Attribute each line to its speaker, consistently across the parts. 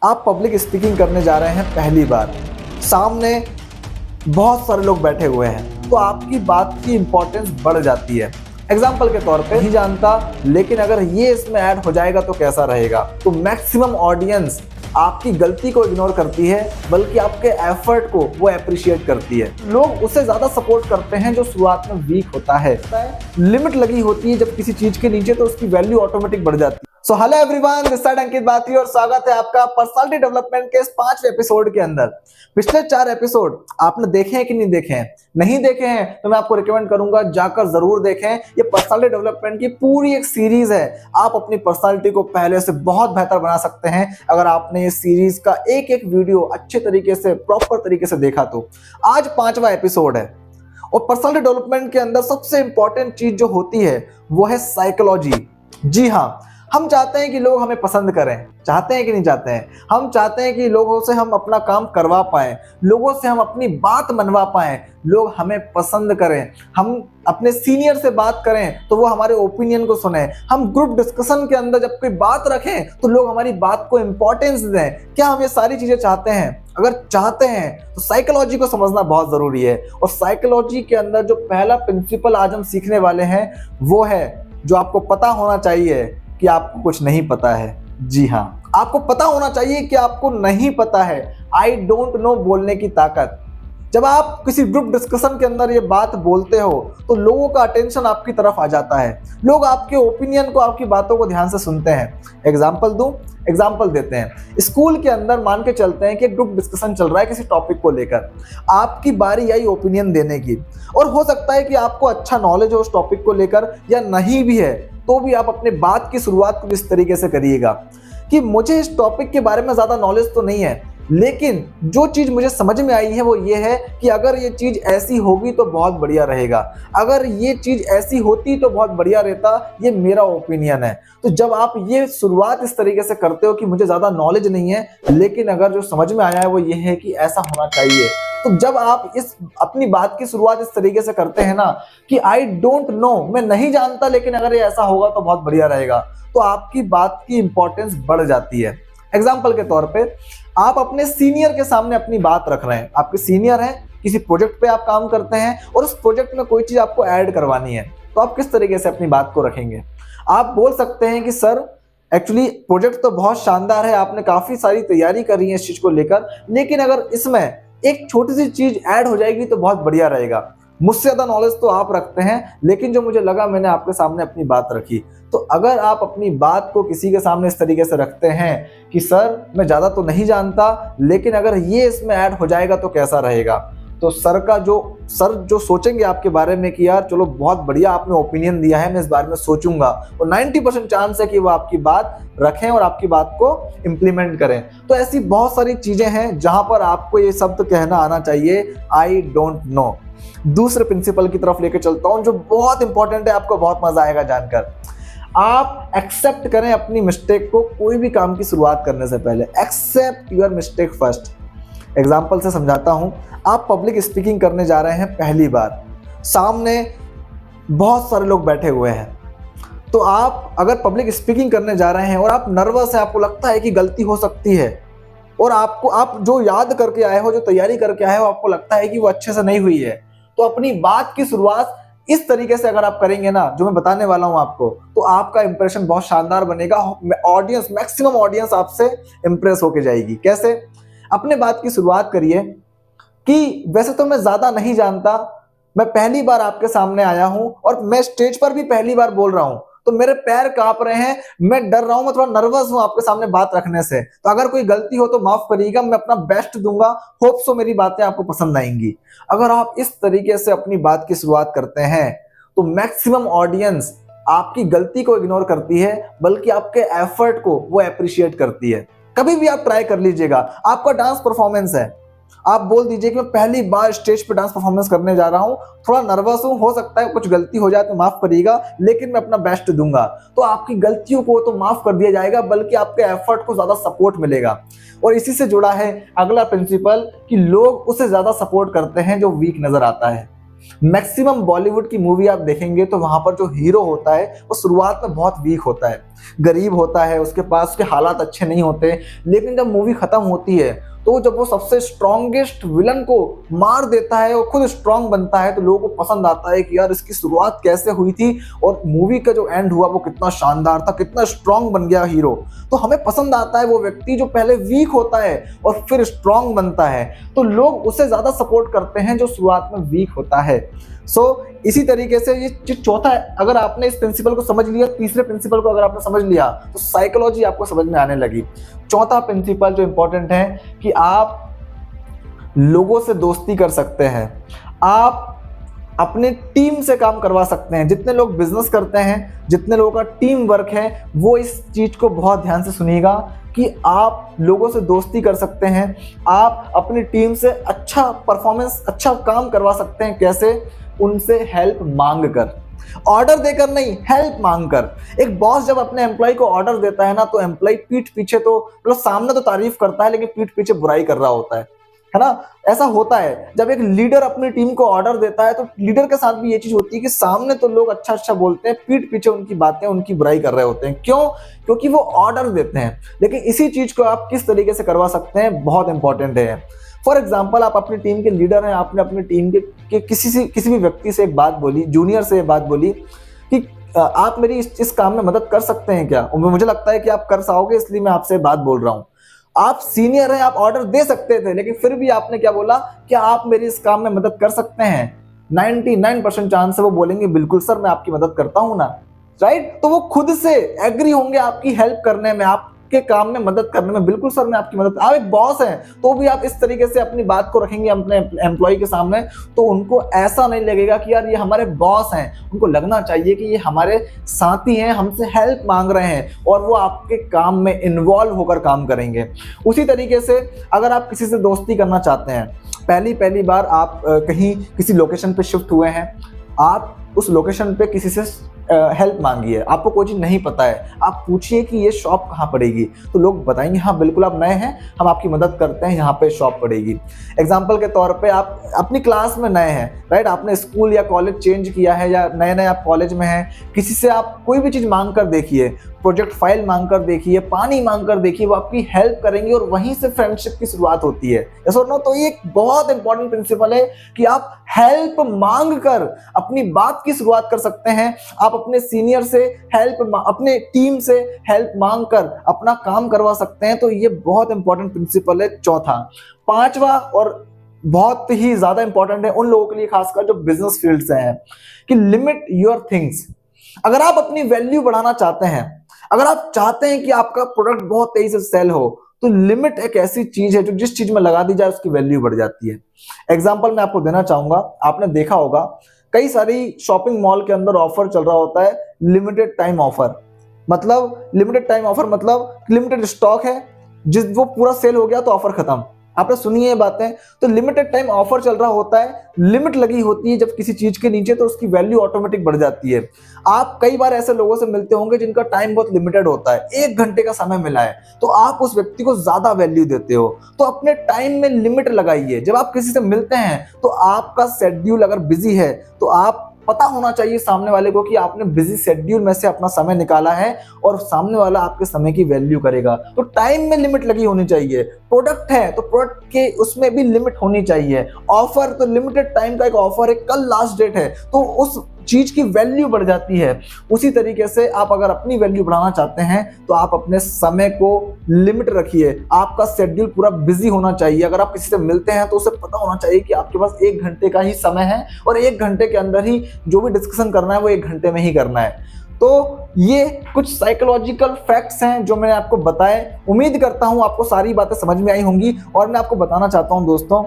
Speaker 1: आप public speaking करने जा रहे हैं पहली बार, सामने बहुत सारे लोग बैठे हुए हैं, तो आपकी बात की इंपॉर्टेंस बढ़ जाती है। एग्जाम्पल के तौर पे नहीं जानता, लेकिन अगर ये इसमें ऐड हो जाएगा तो कैसा रहेगा। तो मैक्सिमम ऑडियंस आपकी गलती को इग्नोर करती है, बल्कि आपके एफर्ट को वो अप्रिशिएट करती है। लोग उसे ज्यादा सपोर्ट करते हैं जो शुरुआत में वीक होता है। लिमिट लगी होती है जब किसी चीज के नीचे, तो उसकी वैल्यू ऑटोमेटिक बढ़ जाती है। So hello everyone, this side Ankit Bati और स्वागत है आपका पर्सनालिटी डेवलपमेंट के इस 5वें एपिसोड के अंदर। पिछले 4 एपिसोड आपने देखे हैं कि नहीं देखे हैं? नहीं देखे हैं तो मैं आपको रिकमेंड करूंगा जाकर जरूर देखें। ये पर्सनालिटी डेवलपमेंट की पूरी एक सीरीज है। आप अपनी पर्सनालिटी को पहले से बहुत बेहतर बना सकते हैं अगर आपने ये सीरीज का एक एक वीडियो अच्छे तरीके से, प्रॉपर तरीके से देखा तो। आज 5वां एपिसोड है और पर्सनालिटी डेवलपमेंट के अंदर सबसे इंपॉर्टेंट चीज जो होती है वो है साइकोलॉजी। जी हाँ, हम चाहते हैं कि लोग हमें पसंद करें, चाहते हैं कि नहीं चाहते हैं? हम चाहते हैं कि लोगों से हम अपना काम करवा पाएं, लोगों से हम अपनी बात मनवा पाएं, लोग हमें पसंद करें, हम अपने सीनियर से बात करें तो वो हमारे ओपिनियन को सुने, हम ग्रुप डिस्कशन के अंदर जब कोई बात रखें तो लोग हमारी बात को इंपॉर्टेंस दें। क्या हम ये सारी चीजें चाहते हैं? अगर चाहते हैं तो साइकोलॉजी को समझना बहुत जरूरी है। और साइकोलॉजी के अंदर जो पहला प्रिंसिपल आज हम सीखने वाले हैं वो है, जो आपको पता होना चाहिए कि आपको कुछ नहीं पता है। जी हाँ, आपको पता होना चाहिए कि आपको नहीं पता है। आई डोंट नो बोलने की ताकत। जब आप किसी ग्रुप डिस्कशन के अंदर ये बात बोलते हो तो लोगों का अटेंशन आपकी तरफ आ जाता है। लोग आपके ओपिनियन को, आपकी बातों को ध्यान से सुनते हैं। एग्जाम्पल दूं? एग्जाम्पल देते हैं। स्कूल के अंदर मान के चलते हैं कि ग्रुप डिस्कशन चल रहा है किसी टॉपिक को लेकर। आपकी बारी आई ओपिनियन देने की, और हो सकता है कि आपको अच्छा नॉलेज हो उस टॉपिक को लेकर, या नहीं भी है तो भी आप अपने बात की शुरुआत कुछ इस तरीके से करिएगा कि मुझे इस टॉपिक के बारे में ज़्यादा नॉलेज तो नहीं है, लेकिन जो चीज़ मुझे समझ में आई है वो ये है कि अगर ये चीज़ ऐसी होगी तो बहुत बढ़िया रहेगा, अगर ये चीज़ ऐसी होती तो बहुत बढ़िया रहता, ये मेरा ओपिनियन है। तो जब आप ये शुरुआत इस तरीके से करते हो कि मुझे ज़्यादा नॉलेज नहीं है, लेकिन अगर जो समझ में आया है वो ये है कि ऐसा होना चाहिए, तो जब आप इस अपनी बात की शुरुआत इस तरीके से करते हैं ना कि आई डोंट नो, मैं नहीं जानता, लेकिन अगर ये ऐसा होगा तो बहुत बढ़िया रहेगा, तो आपकी बात की इंपॉर्टेंस बढ़ जाती है। एग्जाम्पल के तौर पे, आप अपने सीनियर के सामने अपनी बात रख रहे हैं। आपके सीनियर हैं, किसी प्रोजेक्ट पे आप काम करते हैं और उस प्रोजेक्ट में कोई चीज आपको ऐड करवानी है, तो आप किस तरीके से अपनी बात को रखेंगे? आप बोल सकते हैं कि सर एक्चुअली प्रोजेक्ट तो बहुत शानदार है, आपने काफी सारी तैयारी करी है इस चीज को लेकर, लेकिन अगर इसमें एक छोटी सी चीज ऐड हो जाएगी तो बहुत बढ़िया रहेगा। मुझसे ज्यादा नॉलेज तो आप रखते हैं, लेकिन जो मुझे लगा मैंने आपके सामने अपनी बात रखी। तो अगर आप अपनी बात को किसी के सामने इस तरीके से रखते हैं कि सर मैं ज़्यादा तो नहीं जानता, लेकिन अगर ये इसमें ऐड हो जाएगा तो कैसा रहेगा, तो सर जो सोचेंगे आपके बारे में कि यार चलो बहुत बढ़िया आपने ओपिनियन दिया है, मैं इस बारे में सोचूंगा, और 90% चांस है कि वो आपकी बात रखें और आपकी बात को इम्प्लीमेंट करें। तो ऐसी बहुत सारी चीज़ें हैं जहां पर आपको ये शब्द कहना आना चाहिए, आई डोंट नो। दूसरे प्रिंसिपल की तरफ लेके चलता हूं जो बहुत इंपॉर्टेंट है, आपको बहुत मजा आएगा जानकर। आप एक्सेप्ट करें अपनी मिस्टेक को। कोई भी काम की शुरुआत करने से पहले accept your mistake first. Example से समझाता हूं। आप पब्लिक स्पीकिंग करने जा रहे हैं पहली बार, सामने बहुत सारे लोग बैठे हुए हैं, तो आप अगर पब्लिक स्पीकिंग करने जा रहे हैं और आप नर्वस हैं, आपको लगता है कि गलती हो सकती है, और आप जो याद करके आए हो, जो तैयारी करके आए हो, आपको लगता है कि वो अच्छे से नहीं हुई है, तो अपनी बात की शुरुआत इस तरीके से अगर आप करेंगे ना, जो मैं बताने वाला हूं आपको, तो आपका इंप्रेशन बहुत शानदार बनेगा। ऑडियंस, मैक्सिमम ऑडियंस आपसे इंप्रेस होके जाएगी। कैसे? अपने बात की शुरुआत करिए कि वैसे तो मैं ज्यादा नहीं जानता, मैं पहली बार आपके सामने आया हूं और मैं स्टेज पर भी पहली बार बोल रहा हूं, तो मेरे पैर कांप रहे हैं, मैं डर रहा हूं, मैं थोड़ा नर्वस हूं आपके सामने बात रखने से। तो अगर कोई गलती हो तो माफ करिएगा, मैं अपना बेस्ट दूंगा, होप सो मेरी बातें आपको पसंद आएंगी। अगर आप इस तरीके से अपनी बात की शुरुआत करते हैं तो मैक्सिमम ऑडियंस आपकी गलती को इग्नोर करती है, बल्कि आपके एफर्ट को वो अप्रिशिएट करती है। कभी भी आप ट्राई कर लीजिएगा। आपका डांस परफॉर्मेंस है, आप बोल दीजिए कि मैं पहली बार स्टेज पे डांस परफॉर्मेंस करने जा रहा हूं, थोड़ा नर्वस हूं, हो सकता है कुछ गलती हो जाए तो माफ करिएगा, लेकिन मैं अपना बेस्ट दूंगा। तो आपकी गलतियों को तो माफ कर दिया जाएगा, बल्कि आपके एफर्ट को ज्यादा सपोर्ट मिलेगा। और इसी से जुड़ा है अगला प्रिंसिपल कि लोग उसे ज्यादा सपोर्ट करते हैं जो वीक नजर आता है। मैक्सिमम बॉलीवुड की मूवी आप देखेंगे तो वहां पर जो हीरो होता है वो शुरुआत में बहुत वीक होता है, गरीब होता है, उसके पास उसके हालात अच्छे नहीं होते, लेकिन जब मूवी खत्म होती है तो जब वो सबसे स्ट्रॉन्गेस्ट विलन को मार देता है और खुद स्ट्रांग बनता है तो लोगों को पसंद आता है कि यार इसकी शुरुआत कैसे हुई थी और मूवी का जो एंड हुआ वो कितना शानदार था, कितना स्ट्रांग बन गया हीरो। तो हमें पसंद आता है वो व्यक्ति जो पहले वीक होता है और फिर स्ट्रांग बनता है, तो लोग उसे ज्यादा सपोर्ट करते हैं जो शुरुआत में वीक होता है। इसी तरीके से ये चौथा है, अगर आपने इस प्रिंसिपल को समझ लिया, तीसरे प्रिंसिपल को अगर आपने समझ लिया तो साइकोलॉजी आपको समझ में आने लगी। चौथा प्रिंसिपल जो इंपॉर्टेंट है कि आप लोगों से दोस्ती कर सकते हैं, आप अपने टीम से काम करवा सकते हैं। जितने लोग बिजनेस करते हैं, जितने लोगों का टीम वर्क है, वो इस चीज को बहुत ध्यान से सुनिएगा कि आप लोगों से दोस्ती कर सकते हैं, आप अपनी टीम से अच्छा परफॉर्मेंस, अच्छा काम करवा सकते हैं। कैसे? उनसे हेल्प मांग कर, ऑर्डर देकर नहीं, हेल्प मांग कर। एक बॉस जब अपने एम्प्लॉय को ऑर्डर देता है ना तो एम्प्लॉय पीठ पीछे तो मतलब सामने तो तारीफ करता है लेकिन पीठ पीछे बुराई कर रहा होता है ना। ऐसा होता है जब एक लीडर अपनी टीम को ऑर्डर देता है तो लीडर के साथ भी ये चीज होती है कि सामने तो लोग अच्छा अच्छा बोलते हैं, पीठ पीछे उनकी बातें, उनकी बुराई कर रहे होते हैं। क्यों? क्योंकि वो ऑर्डर देते हैं। लेकिन इसी चीज को आप किस तरीके से करवा सकते हैं, बहुत इंपॉर्टेंट है। फॉर एग्जाम्पल, आप अपनी टीम के लीडर हैं, आपने अपनी टीम के किसी भी व्यक्ति से एक बात बोली, जूनियर से बात बोली कि आप मेरी इस काम में मदद कर सकते हैं क्या? मुझे लगता है कि आप कर पाओगे, इसलिए मैं आपसे बात बोल रहा हूं। आप सीनियर हैं, आप ऑर्डर दे सकते थे, लेकिन फिर भी आपने क्या बोला, क्या आप मेरी इस काम में मदद कर सकते हैं? 99% चांस है वो बोलेंगे बिल्कुल सर, मैं आपकी मदद करता हूं ना, राइट? तो वो खुद से एग्री होंगे आपकी हेल्प करने में, आपके काम में मदद करने में। बिल्कुल सर, मैं आपकी मदद। आप एक बॉस हैं तो भी आप इस तरीके से अपनी बात को रखेंगे अपने एम्प्लॉय के सामने, तो उनको ऐसा नहीं लगेगा कि यार ये हमारे बॉस हैं। उनको लगना चाहिए कि ये हमारे साथी हैं, हमसे हेल्प मांग रहे हैं, और वो आपके काम में इन्वॉल्व होकर काम करेंगे। उसी तरीके से अगर आप किसी से दोस्ती करना चाहते हैं, पहली बार आप कहीं किसी लोकेशन पे शिफ्ट हुए हैं, आप उस लोकेशन पे किसी से हेल्प मांगिए, आपको कोई चीज़ नहीं पता है, आप पूछिए कि ये शॉप कहाँ पड़ेगी, तो लोग बताएंगे हाँ बिल्कुल आप नए हैं, हम आपकी मदद करते हैं, यहाँ पे शॉप पड़ेगी। एग्जाम्पल के तौर पे आप अपनी क्लास में नए हैं, राइट? आपने स्कूल या कॉलेज चेंज किया है या नए आप कॉलेज में हैं, किसी से आप कोई भी चीज़ मांग कर देखिए, प्रोजेक्ट फाइल मांग कर देखिए, पानी मांग कर देखिए, वो आपकी हेल्प करेंगे और वहीं से फ्रेंडशिप की शुरुआत होती है। यस और नो? तो ये एक बहुत इंपॉर्टेंट प्रिंसिपल है कि आप हेल्प मांग कर अपनी बात की शुरुआत कर सकते हैं। आप अपने सीनियर से हेल्प, अपने टीम से हेल्प मांग कर अपना काम करवा सकते हैं। तो ये बहुत इंपॉर्टेंट प्रिंसिपल है, चौथा। पांचवा और बहुत ही ज्यादा इंपॉर्टेंट है उन लोगों के लिए, खासकर जो बिजनेस फील्ड से हैं, कि लिमिट योर थिंग्स। अगर आप अपनी वैल्यू बढ़ाना चाहते हैं, अगर आप चाहते हैं कि आपका प्रोडक्ट बहुत तेजी से सेल हो, तो लिमिट एक ऐसी चीज है जो जिस चीज में लगा दी जाए उसकी वैल्यू बढ़ जाती है। एग्जांपल मैं आपको देना चाहूंगा, आपने देखा होगा कई सारी शॉपिंग मॉल के अंदर ऑफर चल रहा होता है, लिमिटेड टाइम ऑफर। मतलब लिमिटेड टाइम ऑफर मतलब लिमिटेड स्टॉक है, जिस वो पूरा सेल हो गया तो ऑफर खत्म। आपने सुनी है ये बातें? तो लिमिटेड टाइम ऑफर चल रहा होता है, लिमिट लगी होती है जब किसी चीज के नीचे, तो उसकी वैल्यू ऑटोमेटिक बढ़ जाती है। आप कई बार ऐसे लोगों से मिलते होंगे जिनका टाइम बहुत लिमिटेड होता है, 1 घंटे का समय मिला है, तो आप उस व्यक्ति को ज्यादा वैल्यू देते हो। तो अपने टाइम में लिमिट लगाइए। जब आप किसी से मिलते हैं तो आपका शेड्यूल अगर बिजी है तो आप पता होना चाहिए सामने वाले को कि आपने बिजी शेड्यूल में से अपना समय निकाला है और सामने वाला आपके समय की वैल्यू करेगा। तो टाइम में लिमिट लगी होनी चाहिए। प्रोडक्ट है तो प्रोडक्ट के उसमें भी लिमिट होनी चाहिए। ऑफर तो लिमिटेड टाइम का एक ऑफर है, कल लास्ट डेट है, तो उस चीज की वैल्यू बढ़ जाती है। उसी तरीके से आप अगर अपनी वैल्यू बढ़ाना चाहते हैं तो आप अपने समय को लिमिट रखिए। आपका शेड्यूल पूरा बिजी होना चाहिए। अगर आप किसी से मिलते हैं तो उसे पता होना चाहिए कि आपके पास 1 घंटे का ही समय है और 1 घंटे के अंदर ही जो भी डिस्कशन करना है वो 1 घंटे में ही करना है। तो ये कुछ साइकोलॉजिकल फैक्ट्स हैं जो मैंने आपको बताए। उम्मीद करता हूं आपको सारी बातें समझ में आई होंगी। और मैं आपको बताना चाहता हूं दोस्तों,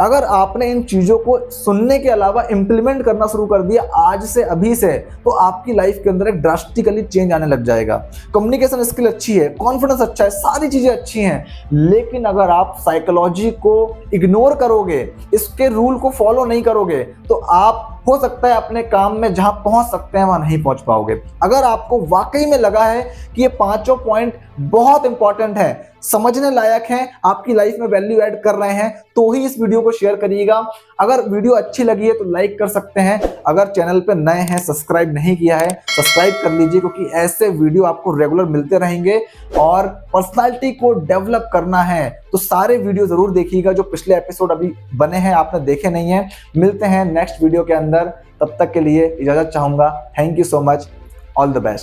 Speaker 1: अगर आपने इन चीज़ों को सुनने के अलावा इम्प्लीमेंट करना शुरू कर दिया आज से, अभी से, तो आपकी लाइफ के अंदर एक ड्रास्टिकली चेंज आने लग जाएगा। कम्युनिकेशन स्किल अच्छी है, कॉन्फिडेंस अच्छा है, सारी चीज़ें अच्छी हैं, लेकिन अगर आप साइकोलॉजी को इग्नोर करोगे, इसके रूल को फॉलो नहीं करोगे, तो आप हो सकता है अपने काम में जहां पहुंच सकते हैं वहां नहीं पहुंच पाओगे। अगर आपको वाकई में लगा है कि ये 5 पॉइंट बहुत इंपॉर्टेंट है, समझने लायक हैं, आपकी लाइफ में वैल्यू ऐड कर रहे हैं, तो ही इस वीडियो को शेयर करिएगा। अगर वीडियो अच्छी लगी है तो लाइक कर सकते हैं। अगर चैनल पे नए हैं, सब्सक्राइब नहीं किया है, सब्सक्राइब कर लीजिए, क्योंकि ऐसे वीडियो आपको रेगुलर मिलते रहेंगे। और पर्सनालिटी को डेवलप करना है तो सारे वीडियो जरूर देखिएगा जो पिछले एपिसोड अभी बने हैं, आपने देखे नहीं है। मिलते हैं नेक्स्ट वीडियो के अंदर, तब तक के लिए इजाजत चाहूंगा। Thank you so much, all the best.